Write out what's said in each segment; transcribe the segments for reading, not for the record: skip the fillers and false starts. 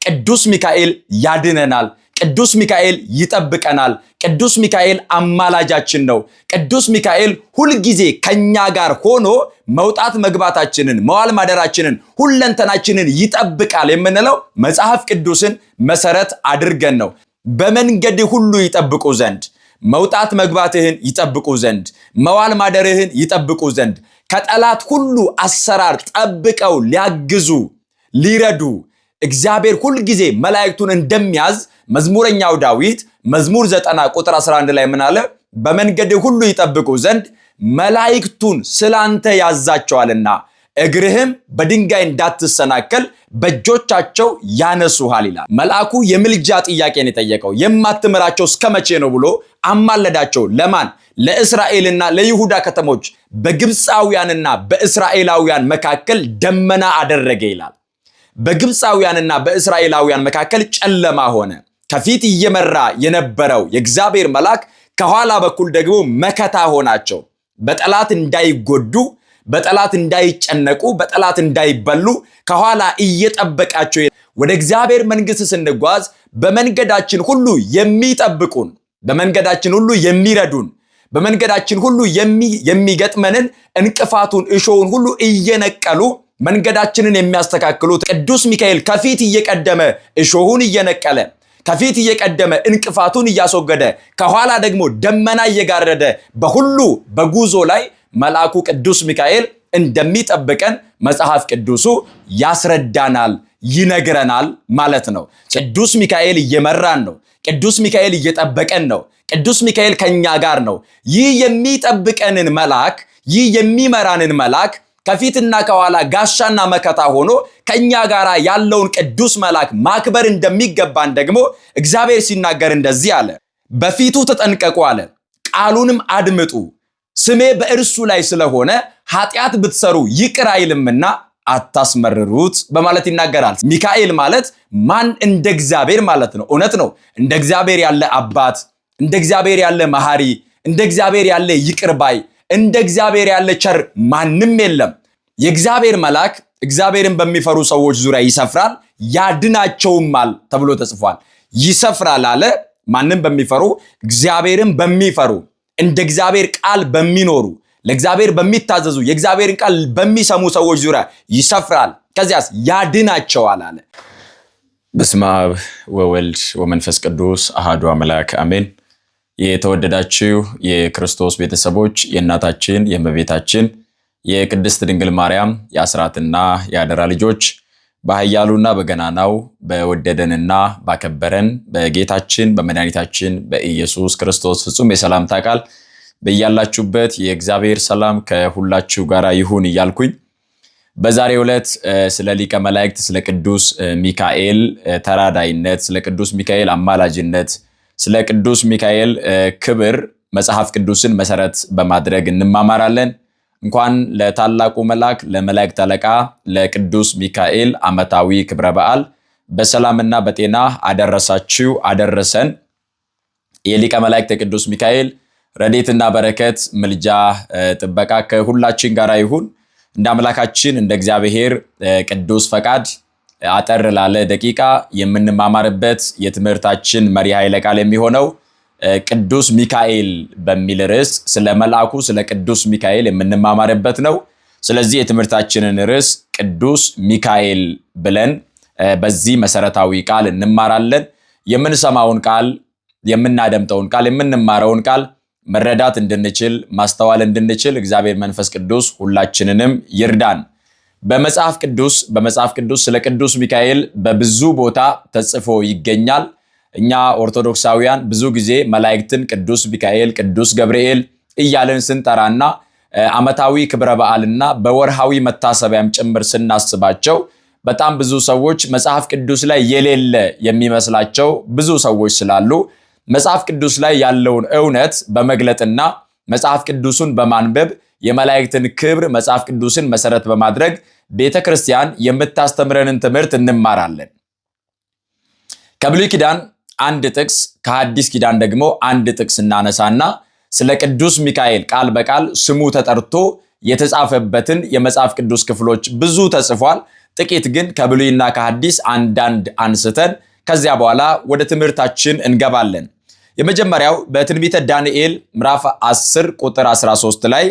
ቅዱስ ሚካኤል ያድነናል። ቅዱስ ሚካኤል ይጠብቀናል። ቅዱስ ሚካኤል አማላጃችን ነው። ቅዱስ ሚካኤል ሁል ጊዜ ከኛ ጋር ሆኖ መውጣት መግባታችንን መዋል ማደራችንን ሁለንተናችንን ይጠብቃል የምንለው መጽሐፍ ቅዱስን መሰረት አድርገን ነው። በመንገድ ሁሉ ይጠብቁ ዘንድ መውጣት መግባትህን ይጠብቁ ዘንድ መዋል ማደርህን ይጠብቁ ዘንድ ከጠላት ሁሉ አሰራር ጠብቀው ሊያግዙ ሊረዱ እግዚአብሔር ሁል ጊዜ መላእክቱን እንደሚያዝ መዝሙረኛው ዳዊት መዝሙር 90 ቁጥር 11 ላይ ምን አለ? በመንገድ ሁሉ ይጠብቁ ዘንድ መላእክቱን ስላንተ ያዛቸዋልና እግርህም በድንጋይ እንዳትሰናከል በእጆቻቸው ያነሱሃል ይላል። መልአኩ የምልጃ ጥያቄን የጠየቀው የማትምራቸው እስከመቼ ነው ብሎ አማለዳቸው። ለማን? ለእስራኤልና ለይሁዳ ከተሞች በግብፃውያንና በእስራኤላውያን መካከል ደመና አደረገ ይላል። በግብፃውያንና በእስራኤላውያን መካከል ጨለማ ሆነ። ከፊት እየመራ የነበረው የእግዚአብሔር መልአክ ከኋላ በኩል ደግሞ መከታ ሆናቸው። በጠላት እንዳይጎዱ፣ በጠላት እንዳይጨነቁ፣ በጠላት እንዳይበሉ ከኋላ እየጠበቃቸው ወደ እግዚአብሔር መንግስት ስንጓዝ በመንገዳችን ሁሉ የሚጠብቁን፣ በመንገዳችን ሁሉ የሚረዱን፣ በመንገዳችን ሁሉ የሚገጥመንን እንቅፋቱን እሾውን ሁሉ እየነቀሉ መንገዳችንን የሚያስተካክሉት ቅዱስ ሚካኤል ከፊት እየቀደመ እሾሁን እየነቀለ ከፊት እየቀደመ እንቅፋቱን እያስወገደ ከኋላ ደግሞ ደመና እየጋረደ በሁሉ በጉዞ ላይ መልአኩ ቅዱስ ሚካኤል እንደሚጠብቀን መጽሐፍ ቅዱሱ ያስረዳናል፣ ይነግረናል ማለት ነው። ቅዱስ ሚካኤል እየመራን ነው። ቅዱስ ሚካኤል እየጠበቀን ነው። ቅዱስ ሚካኤል ከኛ ጋር ነው። ይህ የሚጠብቀንን መልአክ፣ ይህ የሚመራንን መልአክ ከፊትና ከኋላ ጋሻና መከታ ሆኖ ከኛ ጋር ያለውን ቅዱስ መልአክ ማክበር እንደሚገባን ደግሞ እግዚአብሔር ሲናገር እንደዚህ አለ። በፊቱ ተጠንቀቁ አለ፣ ቃሉንም አድምጡ፣ ስሜ በእርሱ ላይ ስለሆነ ኃጢአት ብትሰሩ ይቅር አይልምና አታስመርሩት በማለት ይናገራል። ሚካኤል ማለት ማን? እንደ እግዚአብሔር ማለት ነው። እውነት ነው። እንደ እግዚአብሔር ያለ አባት፣ እንደ እግዚአብሔር ያለ መሐሪ፣ እንደ እግዚአብሔር ያለ ይቅር ባይ፣ እንደ እግዚአብሔር ያለ ቸር ማንም የለም። የእግዚአብሔር መልአክ እግዚአብሔርን በሚፈሩ ሰዎች ዙሪያ ይሰፍራል ያድናቸውማል ተብሎ ተጽፏል። ይሰፍራል አለ ማንም በሚፈሩ እግዚአብሔርን በሚፈሩ እንደ እግዚአብሔር ቃል በሚኖሩ ለእግዚአብሔር በሚታዘዙ የእግዚአብሔርን ቃል በሚሰሙ ሰዎች ዙሪያ ይሰፍራል። ከዚያስ ያድናቸዋል አለ። በስመ አብ ወወልድ ወመንፈስ ቅዱስ አሐዱ አምላክ አሜን። የተወደዳችሁ የክርስቶስ ቤተሰቦች የእናታችን የእመቤታችን የቅድስት ድንግል ማርያም የአስራትና የአደራ ልጆች በኃያሉና በገናናው በወደደንና ባከበረን በጌታችን በመድኃኒታችን በኢየሱስ ክርስቶስ ፍጹም የሰላምታ ቃል በያላችሁበት የእግዚአብሔር ሰላም ከሁላችሁ ጋር ይሁን እያልኩኝ በዛሬው ዕለት ስለ ሊቀ መላእክት ስለ ቅዱስ ሚካኤል ተራዳይነት፣ ስለ ቅዱስ ሚካኤል አማላጅነት፣ ስለ ቅዱስ ሚካኤል ክብር መጽሐፍ ቅዱስን መሰረት በማድረግ እንማማራለን። እንኳን ለታላቁ መልአክ ለመላእክት አለቃ ለቅዱስ ሚካኤል ዓመታዊ ክብረ በዓል በሰላምና በጤና አደረሳችሁ አደረሰን። የሊቀ መላእክት የቅዱስ ሚካኤል ረድኤትና በረከት ምልጃ ጥበቃ ከሁላችን ጋር ይሁን። እንደ አምላካችን እንደ እግዚአብሔር ቅዱስ ፈቃድ አጠር ላለ ደቂቃ የምንማማርበት የትምህርታችን መሪ ኃይለ ቃል የሚሆነው ቅዱስ ሚካኤል በሚል ርዕስ ስለ መልአኩ ስለ ቅዱስ ሚካኤል የምንማማርበት ነው። ስለዚህ የትምህርታችንን ርዕስ ቅዱስ ሚካኤል ብለን በዚህ መሰረታዊ ቃል እንማራለን። የምንሰማውን ቃል፣ የምናደምጠውን ቃል፣ የምንማረውን ቃል መረዳት እንድንችል ማስተዋል እንድንችል እግዚአብሔር መንፈስ ቅዱስ ሁላችንንም ይርዳን። በመጽሐፍ ቅዱስ ስለ ቅዱስ ሚካኤል በብዙ ቦታ ተጽፎ ይገኛል። እኛ ኦርቶዶክሳውያን ብዙ ጊዜ መላእክትን ቅዱስ ሚካኤል፣ ቅዱስ ገብርኤል እያልን ስንጠራና ዓመታዊ ክብረ በዓልና በወርሃዊ መታሰቢያም ጭምር ስናስባቸው በጣም ብዙ ሰዎች መጽሐፍ ቅዱስ ላይ የሌለ የሚመስላቸው ብዙ ሰዎች ስላሉ መጽሐፍ ቅዱስ ላይ ያለውን እውነት በመግለጥና መጽሐፍ ቅዱስን በማንበብ የመላእክትን ክብር መጽሐፍ ቅዱስን መሰረት በማድረግ ቤተክርስቲያን የምታስተምረንን ትምህርት እንማራለን። ከብሉይ ኪዳን አንድ ጥቅስ ከሐዲስ ኪዳን ደግሞ አንድ ጥቅስ እናነሳና ስለ ቅዱስ ሚካኤል ቃል በቃል ስሙ ተጠርቶ የተጻፈበትን የመጽሐፍ ቅዱስ ክፍሎች ብዙ ተጽፏል። ጥቂት ግን ከብሉይና ከሐዲስ አንዳንድ አንስተን ከዚያ በኋላ ወደ ትምህርታችን እንገባለን። የመጀመሪያው በትንቢተ ዳንኤል ምዕራፍ 10 ቁጥር 13 ላይ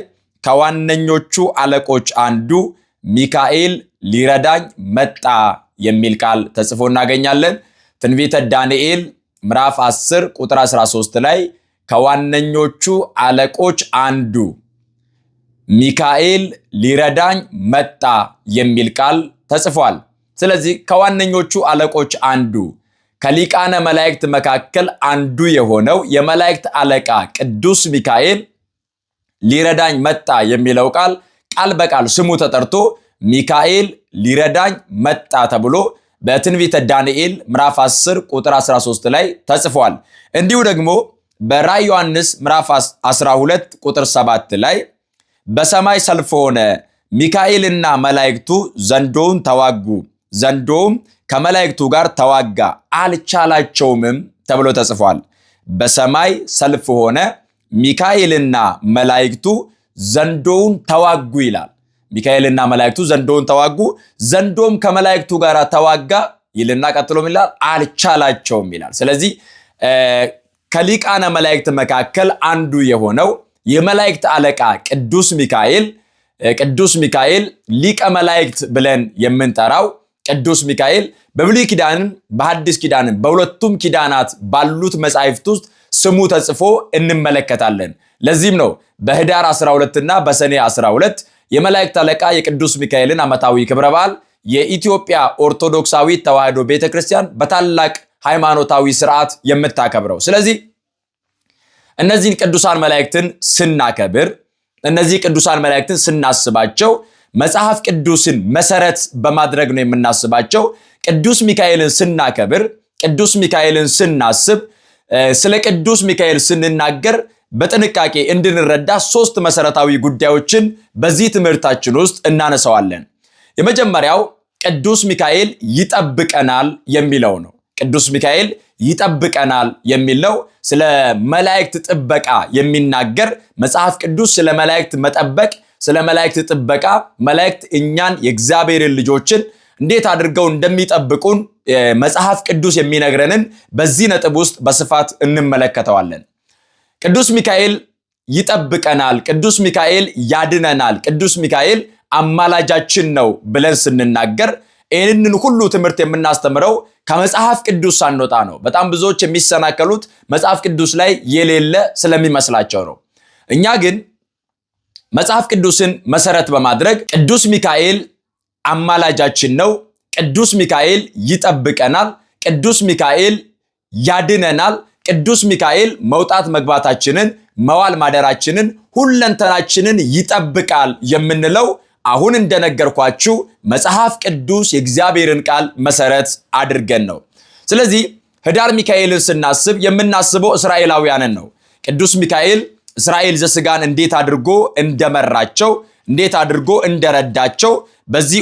ከዋነኞቹ አለቆች አንዱ ሚካኤል ሊረዳኝ መጣ የሚል ቃል ተጽፎ እናገኛለን። ትንቢተ ዳንኤል ምዕራፍ 10 ቁጥር 13 ላይ ከዋነኞቹ አለቆች አንዱ ሚካኤል ሊረዳኝ መጣ የሚል ቃል ተጽፏል። ስለዚህ ከዋነኞቹ አለቆች አንዱ ከሊቃነ መላእክት መካከል አንዱ የሆነው የመላእክት አለቃ ቅዱስ ሚካኤል ሊረዳኝ መጣ የሚለው ቃል በቃል ስሙ ተጠርቶ ሚካኤል ሊረዳኝ መጣ ተብሎ በትንቢተ ዳንኤል ምዕራፍ 10 ቁጥር 13 ላይ ተጽፏል። እንዲሁ ደግሞ በራዕየ ዮሐንስ ምዕራፍ 12 ቁጥር 7 ላይ በሰማይ ሰልፍ ሆነ፣ ሚካኤልና መላእክቱ ዘንዶውን ተዋጉ፣ ዘንዶውም ከመላእክቱ ጋር ተዋጋ፣ አልቻላቸውምም ተብሎ ተጽፏል። በሰማይ ሰልፍ ሆነ፣ ሚካኤልና መላእክቱ ዘንዶውን ተዋጉ ይላል። ሚካኤልና መላእክቱ ዘንዶውን ተዋጉ፣ ዘንዶም ከመላእክቱ ጋር ተዋጋ ይልና ቀጥሎም ይላል አልቻላቸውም ይላል። ስለዚህ ከሊቃነ መላእክት መካከል አንዱ የሆነው የመላእክት አለቃ ቅዱስ ሚካኤል ሊቀ መላእክት ብለን የምንጠራው ቅዱስ ሚካኤል በብሉይ ኪዳንም በሐዲስ ኪዳንም በሁለቱም ኪዳናት ባሉት መጻሕፍት ውስጥ ስሙ ተጽፎ እንመለከታለን። ለዚህም ነው በህዳር 12 እና በሰኔ 12 የመላእክት አለቃ የቅዱስ ሚካኤልን ዓመታዊ ክብረ በዓል የኢትዮጵያ ኦርቶዶክሳዊት ተዋሕዶ ቤተክርስቲያን በታላቅ ሃይማኖታዊ ስርዓት የምታከብረው። ስለዚህ እነዚህን ቅዱሳን መላእክትን ስናከብር፣ እነዚህ ቅዱሳን መላእክትን ስናስባቸው መጽሐፍ ቅዱስን መሰረት በማድረግ ነው የምናስባቸው። ቅዱስ ሚካኤልን ስናከብር፣ ቅዱስ ሚካኤልን ስናስብ፣ ስለ ቅዱስ ሚካኤል ስንናገር በጥንቃቄ እንድንረዳ ሶስት መሰረታዊ ጉዳዮችን በዚህ ትምህርታችን ውስጥ እናነሳዋለን። የመጀመሪያው ቅዱስ ሚካኤል ይጠብቀናል የሚለው ነው። ቅዱስ ሚካኤል ይጠብቀናል የሚለው ስለ መላእክት ጥበቃ የሚናገር መጽሐፍ ቅዱስ ስለ መላእክት መጠበቅ፣ ስለ መላእክት ጥበቃ፣ መላእክት እኛን የእግዚአብሔርን ልጆችን እንዴት አድርገው እንደሚጠብቁን መጽሐፍ ቅዱስ የሚነግረንን በዚህ ነጥብ ውስጥ በስፋት እንመለከተዋለን። ቅዱስ ሚካኤል ይጠብቀናል፣ ቅዱስ ሚካኤል ያድነናል፣ ቅዱስ ሚካኤል አማላጃችን ነው ብለን ስንናገር ይህንን ሁሉ ትምህርት የምናስተምረው ከመጽሐፍ ቅዱስ ሳንወጣ ነው። በጣም ብዙዎች የሚሰናከሉት መጽሐፍ ቅዱስ ላይ የሌለ ስለሚመስላቸው ነው። እኛ ግን መጽሐፍ ቅዱስን መሰረት በማድረግ ቅዱስ ሚካኤል አማላጃችን ነው፣ ቅዱስ ሚካኤል ይጠብቀናል፣ ቅዱስ ሚካኤል ያድነናል፣ ቅዱስ ሚካኤል መውጣት መግባታችንን፣ መዋል ማደራችንን፣ ሁለንተናችንን ይጠብቃል የምንለው አሁን እንደነገርኳችሁ መጽሐፍ ቅዱስ የእግዚአብሔርን ቃል መሰረት አድርገን ነው። ስለዚህ ህዳር ሚካኤልን ስናስብ የምናስበው እስራኤላውያንን ነው። ቅዱስ ሚካኤል እስራኤል ዘስጋን እንዴት አድርጎ እንደመራቸው፣ እንዴት አድርጎ እንደረዳቸው በዚህ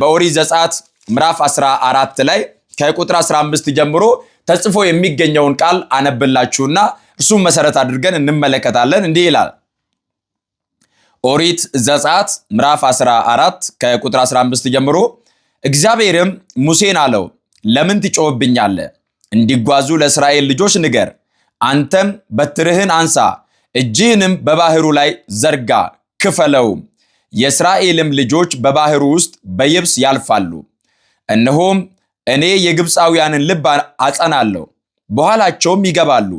በኦሪት ዘጸአት ምዕራፍ 14 ላይ ከቁጥር 15 ጀምሮ ተጽፎ የሚገኘውን ቃል አነብላችሁና እርሱም መሰረት አድርገን እንመለከታለን። እንዲህ ይላል። ኦሪት ዘጸአት ምዕራፍ 14 ከቁጥር 15 ጀምሮ እግዚአብሔርም ሙሴን አለው፣ ለምን ትጮህብኛለህ? እንዲጓዙ ለእስራኤል ልጆች ንገር። አንተም በትርህን አንሳ፣ እጅህንም በባህሩ ላይ ዘርጋ፣ ክፈለው። የእስራኤልም ልጆች በባህሩ ውስጥ በየብስ ያልፋሉ። እነሆም እኔ የግብፃውያንን ልብ አጸናለሁ፣ በኋላቸውም ይገባሉ።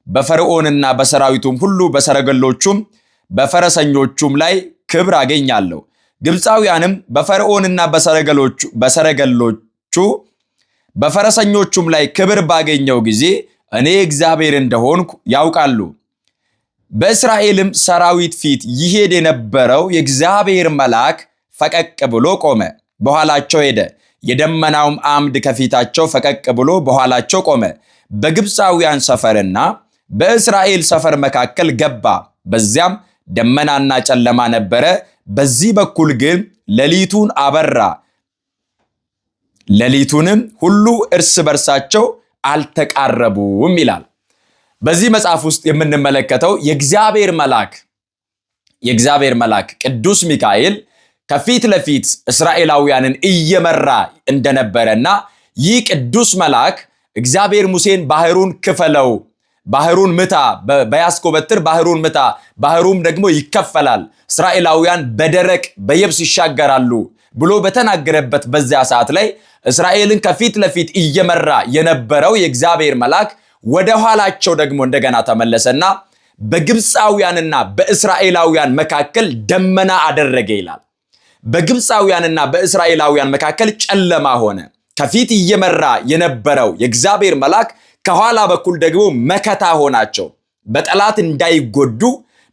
በፈርዖንና በሰራዊቱም ሁሉ በሰረገሎቹም በፈረሰኞቹም ላይ ክብር አገኛለሁ። ግብፃውያንም በፈርዖንና በሰረገሎቹ በፈረሰኞቹም ላይ ክብር ባገኘው ጊዜ እኔ እግዚአብሔር እንደሆንኩ ያውቃሉ። በእስራኤልም ሰራዊት ፊት ይሄድ የነበረው የእግዚአብሔር መልአክ ፈቀቅ ብሎ ቆመ፣ በኋላቸው ሄደ። የደመናውም አምድ ከፊታቸው ፈቀቅ ብሎ በኋላቸው ቆመ። በግብፃውያን ሰፈርና በእስራኤል ሰፈር መካከል ገባ። በዚያም ደመናና ጨለማ ነበረ። በዚህ በኩል ግን ሌሊቱን አበራ። ሌሊቱንም ሁሉ እርስ በርሳቸው አልተቃረቡም ይላል። በዚህ መጽሐፍ ውስጥ የምንመለከተው የእግዚአብሔር መልአክ ቅዱስ ሚካኤል ከፊት ለፊት እስራኤላውያንን እየመራ እንደነበረና ይህ ቅዱስ መልአክ እግዚአብሔር ሙሴን ባህሩን ክፈለው፣ ባህሩን ምታ፣ በያዝከው በትር ባህሩን ምታ፣ ባህሩም ደግሞ ይከፈላል፣ እስራኤላውያን በደረቅ በየብስ ይሻገራሉ ብሎ በተናገረበት በዚያ ሰዓት ላይ እስራኤልን ከፊት ለፊት እየመራ የነበረው የእግዚአብሔር መልአክ ወደ ኋላቸው ደግሞ እንደገና ተመለሰና በግብፃውያንና በእስራኤላውያን መካከል ደመና አደረገ ይላል። በግብፃውያንና በእስራኤላውያን መካከል ጨለማ ሆነ። ከፊት እየመራ የነበረው የእግዚአብሔር መልአክ ከኋላ በኩል ደግሞ መከታ ሆናቸው። በጠላት እንዳይጎዱ፣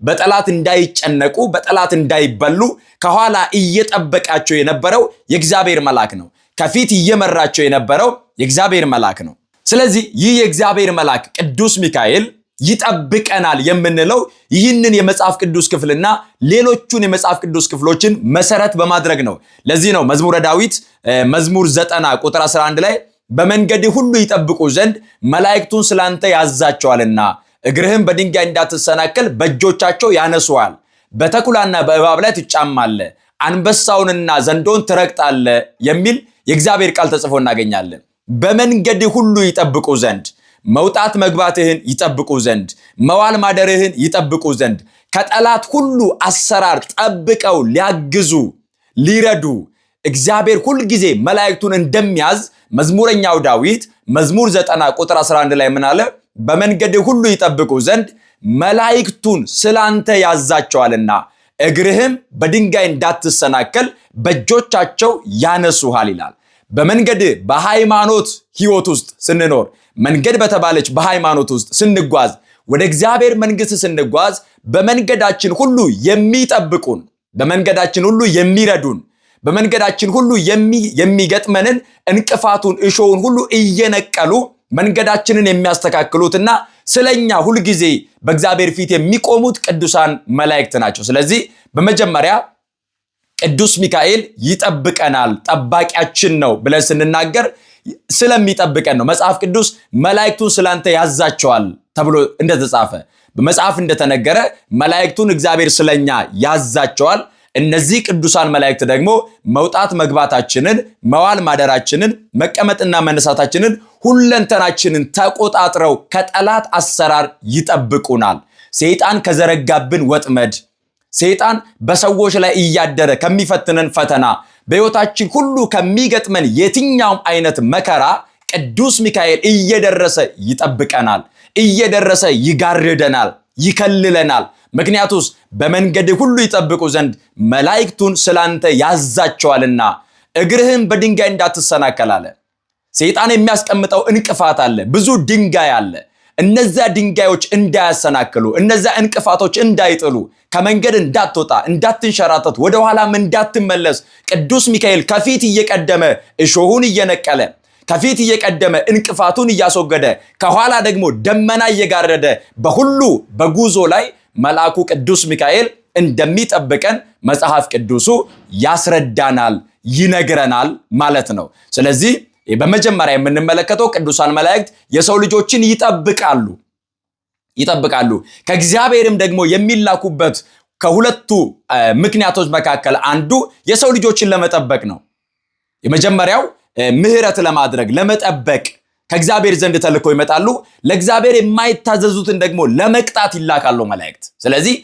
በጠላት እንዳይጨነቁ፣ በጠላት እንዳይበሉ ከኋላ እየጠበቃቸው የነበረው የእግዚአብሔር መልአክ ነው። ከፊት እየመራቸው የነበረው የእግዚአብሔር መልአክ ነው። ስለዚህ ይህ የእግዚአብሔር መልአክ ቅዱስ ሚካኤል ይጠብቀናል የምንለው ይህንን የመጽሐፍ ቅዱስ ክፍልና ሌሎቹን የመጽሐፍ ቅዱስ ክፍሎችን መሰረት በማድረግ ነው። ለዚህ ነው መዝሙረ ዳዊት መዝሙር 90 ቁጥር 11 ላይ በመንገድ ሁሉ ይጠብቁ ዘንድ መላእክቱን ስላንተ ያዛቸዋልና እግርህም በድንጋይ እንዳትሰናከል በእጆቻቸው ያነሱዋል። በተኩላና በእባብ ላይ ትጫማለህ፣ አንበሳውንና ዘንዶን ትረግጣለህ የሚል የእግዚአብሔር ቃል ተጽፎ እናገኛለን። በመንገድ ሁሉ ይጠብቁ ዘንድ፣ መውጣት መግባትህን ይጠብቁ ዘንድ፣ መዋል ማደርህን ይጠብቁ ዘንድ፣ ከጠላት ሁሉ አሰራር ጠብቀው ሊያግዙ ሊረዱ እግዚአብሔር ሁል ጊዜ መላእክቱን እንደሚያዝ መዝሙረኛው ዳዊት መዝሙር 90 ቁጥር 11 ላይ ምን አለ? በመንገድ ሁሉ ይጠብቁ ዘንድ መላእክቱን ስላንተ ያዛቸዋልና እግርህም በድንጋይ እንዳትሰናከል በእጆቻቸው ያነሱሃል ይላል። በመንገድ በሃይማኖት ህይወት ውስጥ ስንኖር፣ መንገድ በተባለች በሃይማኖት ውስጥ ስንጓዝ፣ ወደ እግዚአብሔር መንግስት ስንጓዝ በመንገዳችን ሁሉ የሚጠብቁን፣ በመንገዳችን ሁሉ የሚረዱን፣ በመንገዳችን ሁሉ የሚገጥመንን እንቅፋቱን እሾውን ሁሉ እየነቀሉ መንገዳችንን የሚያስተካክሉትና ስለኛ ሁል ጊዜ በእግዚአብሔር ፊት የሚቆሙት ቅዱሳን መላእክት ናቸው። ስለዚህ በመጀመሪያ ቅዱስ ሚካኤል ይጠብቀናል፣ ጠባቂያችን ነው ብለን ስንናገር ስለሚጠብቀን ነው። መጽሐፍ ቅዱስ መላእክቱን ስላንተ ያዛቸዋል ተብሎ እንደተጻፈ በመጽሐፍ እንደተነገረ መላእክቱን እግዚአብሔር ስለኛ ያዛቸዋል። እነዚህ ቅዱሳን መላእክት ደግሞ መውጣት መግባታችንን፣ መዋል ማደራችንን፣ መቀመጥና መነሳታችንን፣ ሁለንተናችንን ተቆጣጥረው ከጠላት አሰራር ይጠብቁናል። ሰይጣን ከዘረጋብን ወጥመድ፣ ሰይጣን በሰዎች ላይ እያደረ ከሚፈትነን ፈተና፣ በሕይወታችን ሁሉ ከሚገጥመን የትኛውም አይነት መከራ ቅዱስ ሚካኤል እየደረሰ ይጠብቀናል፣ እየደረሰ ይጋርደናል፣ ይከልለናል። ምክንያቱስ በመንገድ ሁሉ ይጠብቁ ዘንድ መላእክቱን ስላንተ ያዛቸዋልና እግርህን በድንጋይ እንዳትሰናከል አለ። ሰይጣን የሚያስቀምጠው እንቅፋት አለ፣ ብዙ ድንጋይ አለ። እነዛ ድንጋዮች እንዳያሰናክሉ፣ እነዛ እንቅፋቶች እንዳይጥሉ፣ ከመንገድ እንዳትወጣ፣ እንዳትንሸራተት፣ ወደ ኋላም እንዳትመለስ ቅዱስ ሚካኤል ከፊት እየቀደመ እሾሁን እየነቀለ፣ ከፊት እየቀደመ እንቅፋቱን እያስወገደ፣ ከኋላ ደግሞ ደመና እየጋረደ በሁሉ በጉዞ ላይ መልአኩ ቅዱስ ሚካኤል እንደሚጠብቀን መጽሐፍ ቅዱሱ ያስረዳናል፣ ይነግረናል ማለት ነው። ስለዚህ በመጀመሪያ የምንመለከተው ቅዱሳን መላእክት የሰው ልጆችን ይጠብቃሉ። ከእግዚአብሔርም ደግሞ የሚላኩበት ከሁለቱ ምክንያቶች መካከል አንዱ የሰው ልጆችን ለመጠበቅ ነው። የመጀመሪያው ምህረት ለማድረግ ለመጠበቅ ከእግዚአብሔር ዘንድ ተልከው ይመጣሉ። ለእግዚአብሔር የማይታዘዙትን ደግሞ ለመቅጣት ይላካሉ መላእክት። ስለዚህ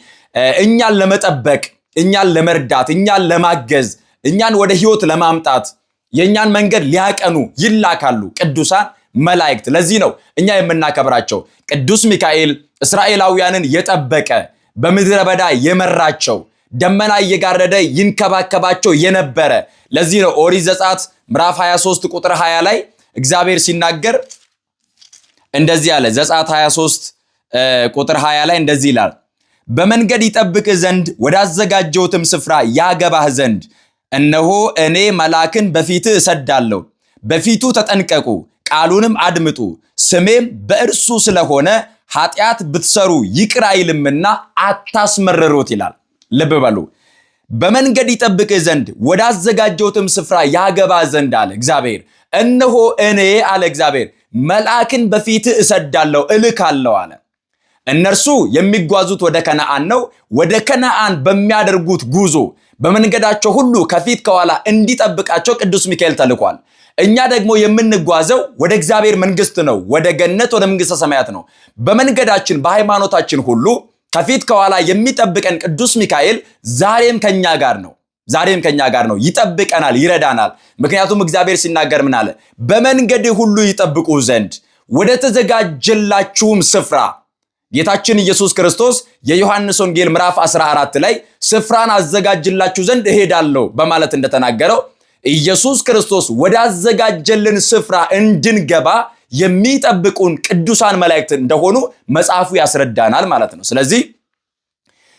እኛን ለመጠበቅ፣ እኛን ለመርዳት፣ እኛን ለማገዝ፣ እኛን ወደ ህይወት ለማምጣት፣ የእኛን መንገድ ሊያቀኑ ይላካሉ ቅዱሳን መላእክት። ለዚህ ነው እኛ የምናከብራቸው። ቅዱስ ሚካኤል እስራኤላውያንን የጠበቀ፣ በምድረ በዳ የመራቸው፣ ደመና እየጋረደ ይንከባከባቸው የነበረ። ለዚህ ነው ኦሪት ዘጸአት ምዕራፍ 23 ቁጥር 20 ላይ እግዚአብሔር ሲናገር እንደዚህ አለ። ዘጸአት 23 ቁጥር 20 ላይ እንደዚህ ይላል፣ በመንገድ ይጠብቅ ዘንድ ወዳዘጋጀሁትም ስፍራ ያገባህ ዘንድ እነሆ እኔ መልአክን በፊትህ እሰዳለሁ። በፊቱ ተጠንቀቁ፣ ቃሉንም አድምጡ። ስሜም በእርሱ ስለሆነ ኃጢአት ብትሰሩ ይቅር አይልምና አታስመርሩት ይላል። ልብ በሉ። በመንገድ ይጠብቅ ዘንድ ወዳዘጋጀሁትም ስፍራ ያገባ ዘንድ አለ እግዚአብሔር። እነሆ እኔ አለ እግዚአብሔር መልአክን በፊትህ እሰዳለሁ፣ እልካለሁ አለ። እነርሱ የሚጓዙት ወደ ከነዓን ነው። ወደ ከነዓን በሚያደርጉት ጉዞ በመንገዳቸው ሁሉ ከፊት ከኋላ እንዲጠብቃቸው ቅዱስ ሚካኤል ተልኳል። እኛ ደግሞ የምንጓዘው ወደ እግዚአብሔር መንግስት ነው፣ ወደ ገነት፣ ወደ መንግስተ ሰማያት ነው። በመንገዳችን በሃይማኖታችን ሁሉ ከፊት ከኋላ የሚጠብቀን ቅዱስ ሚካኤል ዛሬም ከኛ ጋር ነው። ዛሬም ከኛ ጋር ነው፣ ይጠብቀናል፣ ይረዳናል። ምክንያቱም እግዚአብሔር ሲናገር ምን አለ? በመንገድ ሁሉ ይጠብቁ ዘንድ ወደ ተዘጋጀላችሁም ስፍራ ጌታችን ኢየሱስ ክርስቶስ የዮሐንስ ወንጌል ምዕራፍ 14 ላይ ስፍራን አዘጋጅላችሁ ዘንድ እሄዳለሁ በማለት እንደተናገረው ኢየሱስ ክርስቶስ ወዳዘጋጀልን ስፍራ እንድንገባ የሚጠብቁን ቅዱሳን መላእክት እንደሆኑ መጽሐፉ ያስረዳናል ማለት ነው። ስለዚህ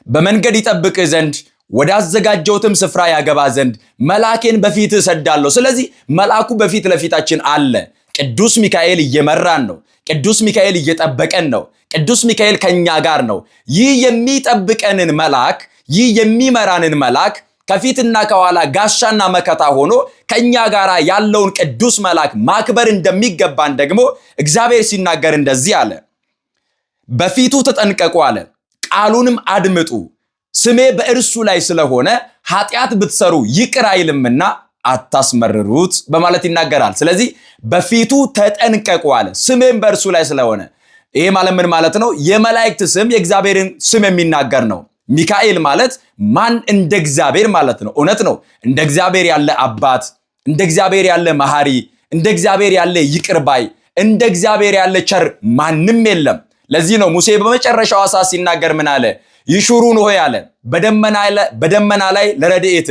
በመንገድ ይጠብቅ ዘንድ ወዳዘጋጀውትም ስፍራ ያገባ ዘንድ መልአኬን በፊት እሰዳለሁ። ስለዚህ መልአኩ በፊት ለፊታችን አለ። ቅዱስ ሚካኤል እየመራን ነው። ቅዱስ ሚካኤል እየጠበቀን ነው። ቅዱስ ሚካኤል ከኛ ጋር ነው። ይህ የሚጠብቀንን መልአክ፣ ይህ የሚመራንን መልአክ ከፊትና ከኋላ ጋሻና መከታ ሆኖ ከኛ ጋር ያለውን ቅዱስ መልአክ ማክበር እንደሚገባን ደግሞ እግዚአብሔር ሲናገር እንደዚህ አለ። በፊቱ ተጠንቀቁ አለ፣ ቃሉንም አድምጡ፣ ስሜ በእርሱ ላይ ስለሆነ ኃጢአት ብትሰሩ ይቅር አይልምና አታስመርሩት በማለት ይናገራል። ስለዚህ በፊቱ ተጠንቀቁ አለ፣ ስሜም በእርሱ ላይ ስለሆነ። ይሄ ማለት ምን ማለት ነው? የመላእክት ስም የእግዚአብሔርን ስም የሚናገር ነው። ሚካኤል ማለት ማን እንደ እግዚአብሔር ማለት ነው። እውነት ነው። እንደ እግዚአብሔር ያለ አባት፣ እንደ እግዚአብሔር ያለ መሐሪ፣ እንደ እግዚአብሔር ያለ ይቅር ባይ፣ እንደ እግዚአብሔር ያለ ቸር ማንም የለም። ለዚህ ነው ሙሴ በመጨረሻው ሰዓት ሲናገር ምን አለ? ይሹሩን ሆይ አለ በደመና ላይ ለረድኤት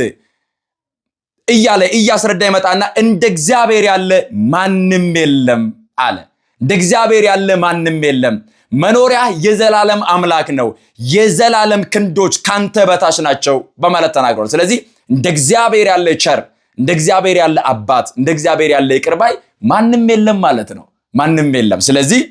እያለ እያስረዳ ይመጣና እንደ እግዚአብሔር ያለ ማንም የለም አለ። እንደ እግዚአብሔር ያለ ማንም የለም። መኖሪያ የዘላለም አምላክ ነው። የዘላለም ክንዶች ካንተ በታች ናቸው በማለት ተናግሯል። ስለዚህ እንደ እግዚአብሔር ያለ ቸር፣ እንደ እግዚአብሔር ያለ አባት፣ እንደ እግዚአብሔር ያለ ይቅር ባይ ማንም የለም ማለት ነው። ማንም የለም። ስለዚህ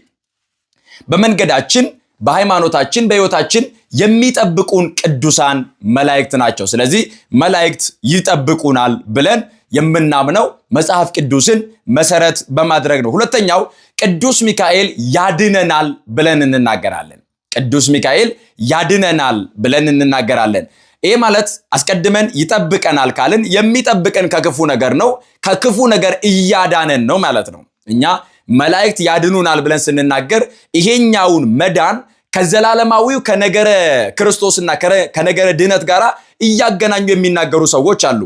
በመንገዳችን፣ በሃይማኖታችን፣ በሕይወታችን የሚጠብቁን ቅዱሳን መላእክት ናቸው። ስለዚህ መላእክት ይጠብቁናል ብለን የምናምነው መጽሐፍ ቅዱስን መሰረት በማድረግ ነው። ሁለተኛው ቅዱስ ሚካኤል ያድነናል ብለን እንናገራለን። ቅዱስ ሚካኤል ያድነናል ብለን እንናገራለን። ይሄ ማለት አስቀድመን ይጠብቀናል ካልን የሚጠብቀን ከክፉ ነገር ነው። ከክፉ ነገር እያዳነን ነው ማለት ነው። እኛ መላእክት ያድኑናል ብለን ስንናገር ይሄኛውን መዳን ከዘላለማዊው ከነገረ ክርስቶስና ከነገረ ድህነት ጋር እያገናኙ የሚናገሩ ሰዎች አሉ።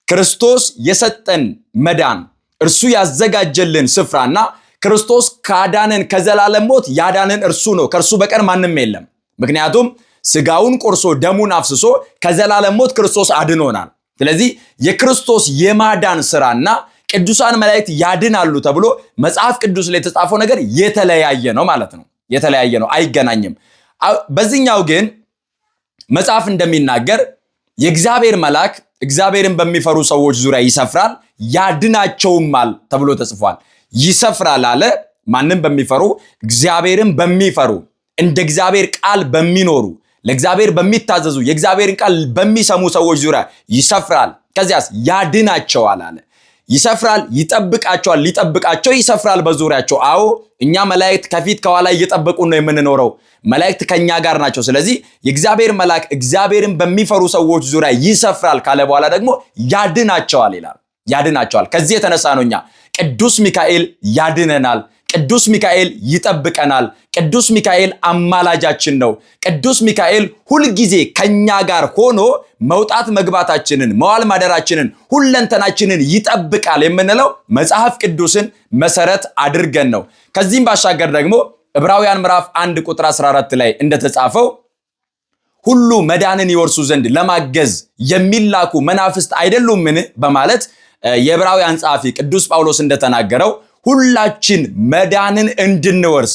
ክርስቶስ የሰጠን መዳን፣ እርሱ ያዘጋጀልን ስፍራና ክርስቶስ ካዳነን ከዘላለም ሞት ያዳነን እርሱ ነው። ከእርሱ በቀር ማንም የለም። ምክንያቱም ስጋውን ቆርሶ ደሙን አፍስሶ ከዘላለም ሞት ክርስቶስ አድኖናል። ስለዚህ የክርስቶስ የማዳን ስራና ቅዱሳን መላእክት ያድናሉ ተብሎ መጽሐፍ ቅዱስ ላይ የተጻፈው ነገር የተለያየ ነው ማለት ነው። የተለያየ ነው፣ አይገናኝም። በዚህኛው ግን መጽሐፍ እንደሚናገር የእግዚአብሔር መልአክ እግዚአብሔርን በሚፈሩ ሰዎች ዙሪያ ይሰፍራል ያድናቸውማል ተብሎ ተጽፏል። ይሰፍራል አለ ማንም በሚፈሩ እግዚአብሔርን በሚፈሩ እንደ እግዚአብሔር ቃል በሚኖሩ ለእግዚአብሔር በሚታዘዙ የእግዚአብሔርን ቃል በሚሰሙ ሰዎች ዙሪያ ይሰፍራል። ከዚያስ ያድናቸዋል አለ። ይሰፍራል፣ ይጠብቃቸዋል፣ ሊጠብቃቸው ይሰፍራል በዙሪያቸው። አዎ እኛ መላእክት ከፊት ከኋላ እየጠበቁን ነው የምንኖረው። መላእክት ከኛ ጋር ናቸው። ስለዚህ የእግዚአብሔር መልአክ እግዚአብሔርን በሚፈሩ ሰዎች ዙሪያ ይሰፍራል ካለ በኋላ ደግሞ ያድናቸዋል ይላል። ያድናቸዋል። ከዚህ የተነሳ ነው እኛ ቅዱስ ሚካኤል ያድነናል፣ ቅዱስ ሚካኤል ይጠብቀናል፣ ቅዱስ ሚካኤል አማላጃችን ነው። ቅዱስ ሚካኤል ሁልጊዜ ከኛ ጋር ሆኖ መውጣት መግባታችንን፣ መዋል ማደራችንን፣ ሁለንተናችንን ይጠብቃል የምንለው መጽሐፍ ቅዱስን መሰረት አድርገን ነው። ከዚህም ባሻገር ደግሞ ዕብራውያን ምዕራፍ 1 ቁጥር 14 ላይ እንደተጻፈው ሁሉ መዳንን ይወርሱ ዘንድ ለማገዝ የሚላኩ መናፍስት አይደሉምን በማለት የዕብራውያን ጸሐፊ ቅዱስ ጳውሎስ እንደተናገረው ሁላችን መዳንን እንድንወርስ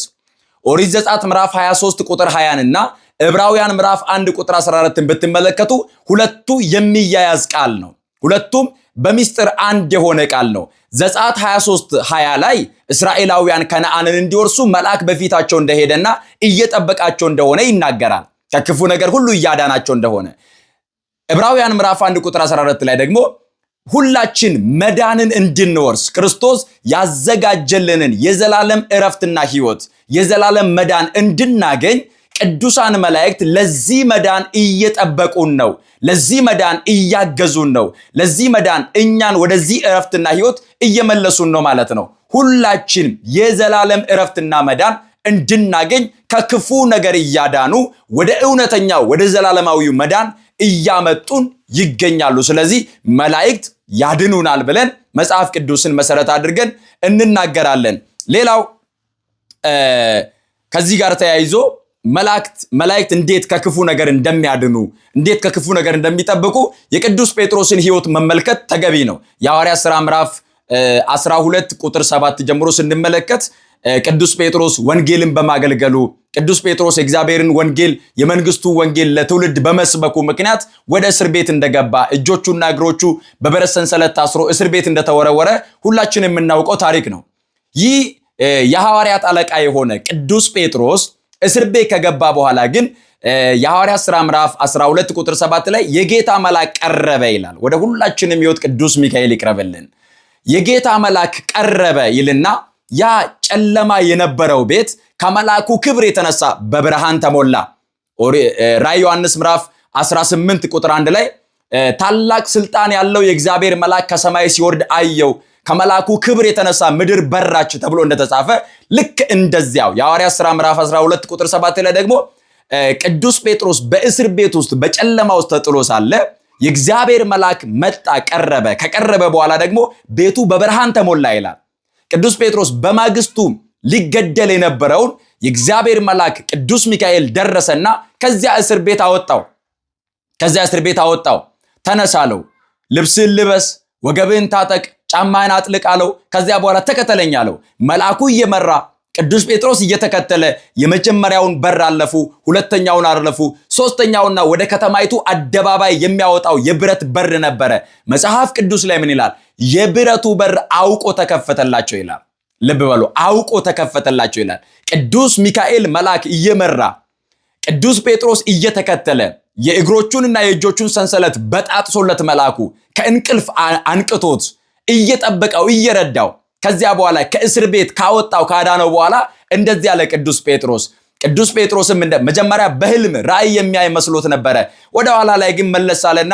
ኦሪት ዘጸአት ምዕራፍ 23 ቁጥር 20 እና ዕብራውያን ምዕራፍ 1 ቁጥር 14ን ብትመለከቱ ሁለቱ የሚያያዝ ቃል ነው። ሁለቱም በሚስጥር አንድ የሆነ ቃል ነው። ዘጸአት 23 20 ላይ እስራኤላውያን ከነዓንን እንዲወርሱ መልአክ በፊታቸው እንደሄደና እየጠበቃቸው እንደሆነ ይናገራል። ከክፉ ነገር ሁሉ እያዳናቸው እንደሆነ። ዕብራውያን ምዕራፍ 1 ቁጥር 14 ላይ ደግሞ ሁላችን መዳንን እንድንወርስ ክርስቶስ ያዘጋጀልንን የዘላለም ዕረፍትና ሕይወት የዘላለም መዳን እንድናገኝ ቅዱሳን መላእክት ለዚህ መዳን እየጠበቁን ነው። ለዚህ መዳን እያገዙን ነው። ለዚህ መዳን እኛን ወደዚህ ዕረፍትና ሕይወት እየመለሱን ነው ማለት ነው። ሁላችን የዘላለም ዕረፍትና መዳን እንድናገኝ ከክፉ ነገር እያዳኑ ወደ እውነተኛው ወደ ዘላለማዊው መዳን እያመጡን ይገኛሉ። ስለዚህ መላእክት ያድኑናል ብለን መጽሐፍ ቅዱስን መሰረት አድርገን እንናገራለን። ሌላው ከዚህ ጋር ተያይዞ መላእክት እንዴት ከክፉ ነገር እንደሚያድኑ እንዴት ከክፉ ነገር እንደሚጠብቁ የቅዱስ ጴጥሮስን ሕይወት መመልከት ተገቢ ነው። የሐዋርያት ሥራ ምዕራፍ 12 ቁጥር 7 ጀምሮ ስንመለከት ቅዱስ ጴጥሮስ ወንጌልን በማገልገሉ ቅዱስ ጴጥሮስ የእግዚአብሔርን ወንጌል የመንግስቱ ወንጌል ለትውልድ በመስበኩ ምክንያት ወደ እስር ቤት እንደገባ እጆቹና እግሮቹ በበረት ሰንሰለት ታስሮ እስር ቤት እንደተወረወረ ሁላችን የምናውቀው ታሪክ ነው። ይህ የሐዋርያት አለቃ የሆነ ቅዱስ ጴጥሮስ እስር ቤት ከገባ በኋላ ግን የሐዋርያት ሥራ ምዕራፍ 12 ቁጥር 7 ላይ የጌታ መልአክ ቀረበ ይላል። ወደ ሁላችንም ሕይወት ቅዱስ ሚካኤል ይቅረብልን። የጌታ መልአክ ቀረበ ይልና ያ ጨለማ የነበረው ቤት ከመልአኩ ክብር የተነሳ በብርሃን ተሞላ። ራዕየ ዮሐንስ ምዕራፍ 18 ቁጥር 1 ላይ ታላቅ ስልጣን ያለው የእግዚአብሔር መልአክ ከሰማይ ሲወርድ አየው፣ ከመልአኩ ክብር የተነሳ ምድር በራች ተብሎ እንደተጻፈ ልክ እንደዚያው የሐዋርያት ሥራ ምዕራፍ 12 ቁጥር 7 ላይ ደግሞ ቅዱስ ጴጥሮስ በእስር ቤት ውስጥ በጨለማ ውስጥ ተጥሎ ሳለ የእግዚአብሔር መልአክ መጣ፣ ቀረበ። ከቀረበ በኋላ ደግሞ ቤቱ በብርሃን ተሞላ ይላል። ቅዱስ ጴጥሮስ በማግስቱ ሊገደል የነበረውን የእግዚአብሔር መልአክ ቅዱስ ሚካኤል ደረሰና ከዚያ እስር ቤት አወጣው። ተነሳለው፣ ልብስን ልበስ፣ ወገብን ታጠቅ፣ ጫማን አጥልቅ አለው። ከዚያ በኋላ ተከተለኝ አለው። መልአኩ እየመራ ቅዱስ ጴጥሮስ እየተከተለ የመጀመሪያውን በር አለፉ፣ ሁለተኛውን አለፉ፣ ሶስተኛውና ወደ ከተማይቱ አደባባይ የሚያወጣው የብረት በር ነበረ። መጽሐፍ ቅዱስ ላይ ምን ይላል? የብረቱ በር አውቆ ተከፈተላቸው ይላል። ልብ በሉ፣ አውቆ ተከፈተላቸው ይላል። ቅዱስ ሚካኤል መልአክ እየመራ ቅዱስ ጴጥሮስ እየተከተለ የእግሮቹንና የእጆቹን ሰንሰለት በጣጥሶለት መልአኩ ከእንቅልፍ አንቅቶት እየጠበቀው እየረዳው ከዚያ በኋላ ከእስር ቤት ካዳነው በኋላ እንደዚህ ያለ ቅዱስ ጴጥሮስም መጀመሪያ በህልም ራእይ የሚያይ መስሎት ነበረ። ወደ ኋላ ላይ ግን መለሳለና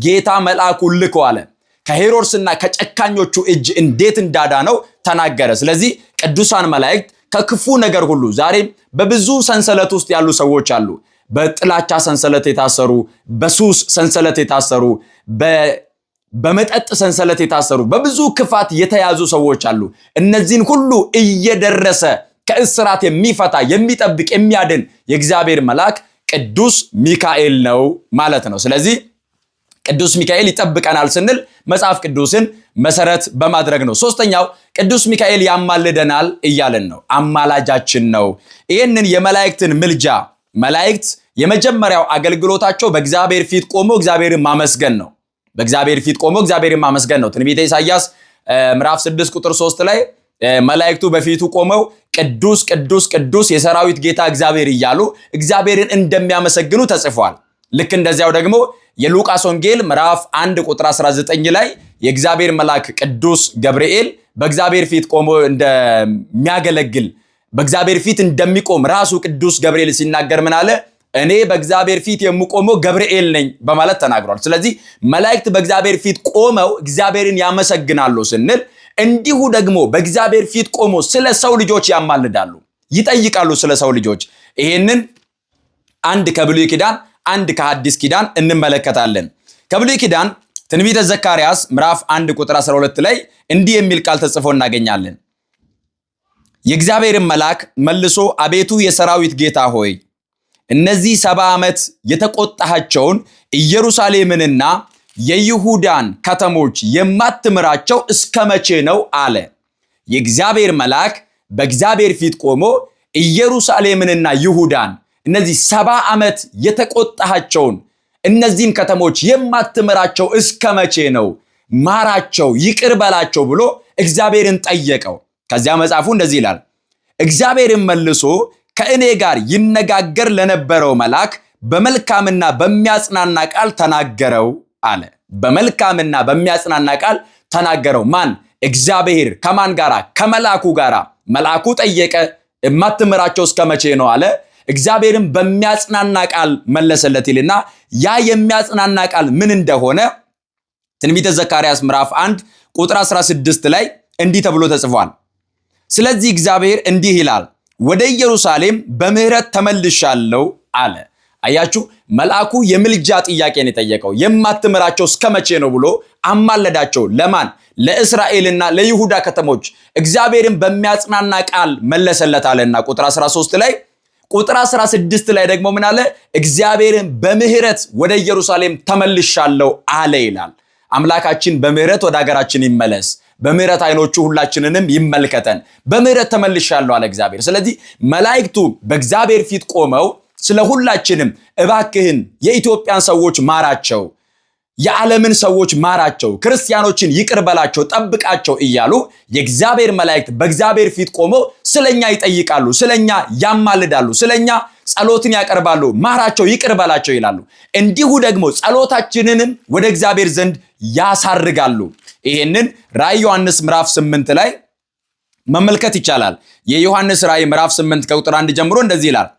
ጌታ መልአኩን ልኮ አለ። ከሄሮድስና ከጨካኞቹ እጅ እንዴት እንዳዳነው ተናገረ። ስለዚህ ቅዱሳን መላእክት ከክፉ ነገር ሁሉ ዛሬም በብዙ ሰንሰለት ውስጥ ያሉ ሰዎች አሉ። በጥላቻ ሰንሰለት የታሰሩ፣ በሱስ ሰንሰለት የታሰሩ፣ በመጠጥ ሰንሰለት የታሰሩ፣ በብዙ ክፋት የተያዙ ሰዎች አሉ። እነዚህን ሁሉ እየደረሰ ከእስራት የሚፈታ የሚጠብቅ የሚያድን የእግዚአብሔር መልአክ ቅዱስ ሚካኤል ነው ማለት ነው። ስለዚህ ቅዱስ ሚካኤል ይጠብቀናል ስንል መጽሐፍ ቅዱስን መሰረት በማድረግ ነው። ሶስተኛው ቅዱስ ሚካኤል ያማልደናል እያለን ነው። አማላጃችን ነው። ይህንን የመላእክትን ምልጃ መላእክት የመጀመሪያው አገልግሎታቸው በእግዚአብሔር ፊት ቆሞ እግዚአብሔርን ማመስገን ነው። በእግዚአብሔር ፊት ቆሞ እግዚአብሔርን ማመስገን ነው። ትንቢተ ኢሳይያስ ምዕራፍ 6 ቁጥር 3 ላይ መላእክቱ በፊቱ ቆመው ቅዱስ ቅዱስ ቅዱስ የሰራዊት ጌታ እግዚአብሔር እያሉ እግዚአብሔርን እንደሚያመሰግኑ ተጽፏል። ልክ እንደዚያው ደግሞ የሉቃስ ወንጌል ምዕራፍ 1 ቁጥር 19 ላይ የእግዚአብሔር መልአክ ቅዱስ ገብርኤል በእግዚአብሔር ፊት ቆሞ እንደሚያገለግል በእግዚአብሔር ፊት እንደሚቆም ራሱ ቅዱስ ገብርኤል ሲናገር ምን አለ? እኔ በእግዚአብሔር ፊት የምቆመው ገብርኤል ነኝ በማለት ተናግሯል። ስለዚህ መላእክት በእግዚአብሔር ፊት ቆመው እግዚአብሔርን ያመሰግናሉ ስንል እንዲሁ ደግሞ በእግዚአብሔር ፊት ቆሞ ስለ ሰው ልጆች ያማልዳሉ፣ ይጠይቃሉ ስለ ሰው ልጆች። ይሄንን አንድ ከብሉይ ኪዳን አንድ ከሐዲስ ኪዳን እንመለከታለን። ከብሉይ ኪዳን ትንቢተ ዘካርያስ ምዕራፍ 1 ቁጥር 12 ላይ እንዲህ የሚል ቃል ተጽፎ እናገኛለን። የእግዚአብሔርን መልአክ መልሶ አቤቱ የሰራዊት ጌታ ሆይ እነዚህ 70 ዓመት የተቆጣሃቸውን ኢየሩሳሌምንና የይሁዳን ከተሞች የማትምራቸው እስከ መቼ ነው አለ። የእግዚአብሔር መልአክ በእግዚአብሔር ፊት ቆሞ ኢየሩሳሌምንና ይሁዳን እነዚህ 70 ዓመት የተቆጣሃቸውን እነዚህን ከተሞች የማትምራቸው እስከ መቼ ነው? ማራቸው፣ ይቅር በላቸው ብሎ እግዚአብሔርን ጠየቀው። ከዚያ መጽሐፉ እንደዚህ ይላል፣ እግዚአብሔርን መልሶ ከእኔ ጋር ይነጋገር ለነበረው መልአክ በመልካምና በሚያጽናና ቃል ተናገረው አለ። በመልካምና በሚያጽናና ቃል ተናገረው። ማን? እግዚአብሔር። ከማን ጋራ? ከመልአኩ ጋራ። መልአኩ ጠየቀ፣ የማትምራቸው እስከ መቼ ነው አለ። እግዚአብሔርን በሚያጽናና ቃል መለሰለት ይልና ያ የሚያጽናና ቃል ምን እንደሆነ ትንቢተ ዘካርያስ ምዕራፍ 1 ቁጥር 16 ላይ እንዲህ ተብሎ ተጽፏል። ስለዚህ እግዚአብሔር እንዲህ ይላል ወደ ኢየሩሳሌም በምህረት ተመልሻለሁ አለ። አያችሁ መልአኩ የምልጃ ጥያቄን የጠየቀው የማትምራቸው እስከመቼ ነው ብሎ አማለዳቸው። ለማን? ለእስራኤልና ለይሁዳ ከተሞች እግዚአብሔርን በሚያጽናና ቃል መለሰለት አለና ቁጥር 13 ላይ ቁጥር 16 ላይ ደግሞ ምን አለ? እግዚአብሔርን በምህረት ወደ ኢየሩሳሌም ተመልሻለሁ አለ ይላል። አምላካችን በምህረት ወደ ሀገራችን ይመለስ። በምህረት አይኖቹ ሁላችንንም ይመልከተን። በምህረት ተመልሻለሁ አለ እግዚአብሔር። ስለዚህ መላእክቱ በእግዚአብሔር ፊት ቆመው ስለ ሁላችንም እባክህን የኢትዮጵያን ሰዎች ማራቸው፣ የዓለምን ሰዎች ማራቸው፣ ክርስቲያኖችን ይቅር በላቸው፣ ጠብቃቸው እያሉ የእግዚአብሔር መላእክት በእግዚአብሔር ፊት ቆመው ስለኛ ይጠይቃሉ፣ ስለኛ ያማልዳሉ፣ ስለኛ ጸሎትን ያቀርባሉ። ማራቸው፣ ይቅር በላቸው ይላሉ። እንዲሁ ደግሞ ጸሎታችንንም ወደ እግዚአብሔር ዘንድ ያሳርጋሉ። ይሄንን ራዕይ ዮሐንስ ምዕራፍ 8 ላይ መመልከት ይቻላል። የዮሐንስ ራዕይ ምዕራፍ 8 ከቁጥር 1 ጀምሮ እንደዚህ ይላል።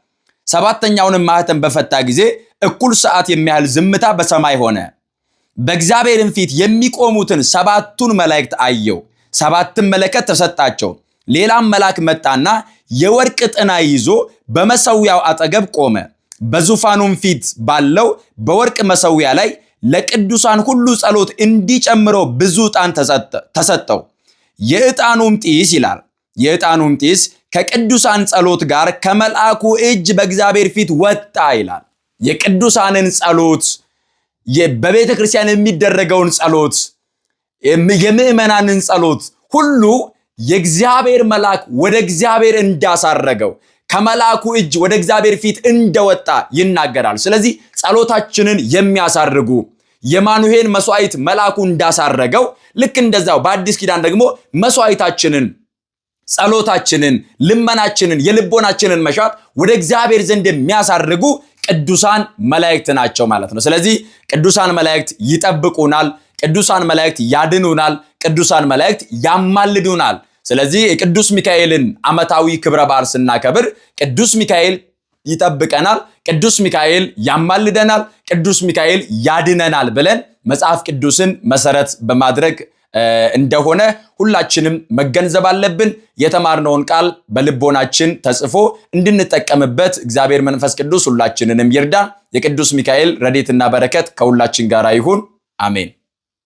ሰባተኛውንም ማኅተም በፈታ ጊዜ እኩል ሰዓት የሚያህል ዝምታ በሰማይ ሆነ። በእግዚአብሔርም ፊት የሚቆሙትን ሰባቱን መላእክት አየው። ሰባትም መለከት ተሰጣቸው። ሌላም መልአክ መጣና የወርቅ ጥና ይዞ በመሠዊያው አጠገብ ቆመ። በዙፋኑም ፊት ባለው በወርቅ መሠዊያ ላይ ለቅዱሳን ሁሉ ጸሎት እንዲጨምረው ብዙ ዕጣን ተሰጠው። የዕጣኑም ጢስ ይላል የዕጣኑም ጢስ ከቅዱሳን ጸሎት ጋር ከመልአኩ እጅ በእግዚአብሔር ፊት ወጣ ይላል። የቅዱሳንን ጸሎት፣ በቤተ ክርስቲያን የሚደረገውን ጸሎት፣ የምእመናንን ጸሎት ሁሉ የእግዚአብሔር መልአክ ወደ እግዚአብሔር እንዳሳረገው ከመልአኩ እጅ ወደ እግዚአብሔር ፊት እንደወጣ ይናገራል። ስለዚህ ጸሎታችንን የሚያሳርጉ የማኑሄን መስዋዕት መልአኩ እንዳሳረገው ልክ እንደዛው በአዲስ ኪዳን ደግሞ መስዋዕታችንን፣ ጸሎታችንን፣ ልመናችንን፣ የልቦናችንን መሻት ወደ እግዚአብሔር ዘንድ የሚያሳርጉ ቅዱሳን መላእክት ናቸው ማለት ነው። ስለዚህ ቅዱሳን መላእክት ይጠብቁናል፣ ቅዱሳን መላእክት ያድኑናል፣ ቅዱሳን መላእክት ያማልዱናል። ስለዚህ የቅዱስ ሚካኤልን ዓመታዊ ክብረ በዓል ስናከብር ቅዱስ ሚካኤል ይጠብቀናል፣ ቅዱስ ሚካኤል ያማልደናል፣ ቅዱስ ሚካኤል ያድነናል ብለን መጽሐፍ ቅዱስን መሰረት በማድረግ እንደሆነ ሁላችንም መገንዘብ አለብን። የተማርነውን ቃል በልቦናችን ተጽፎ እንድንጠቀምበት እግዚአብሔር መንፈስ ቅዱስ ሁላችንንም ይርዳ። የቅዱስ ሚካኤል ረድኤትና በረከት ከሁላችን ጋር ይሁን። አሜን።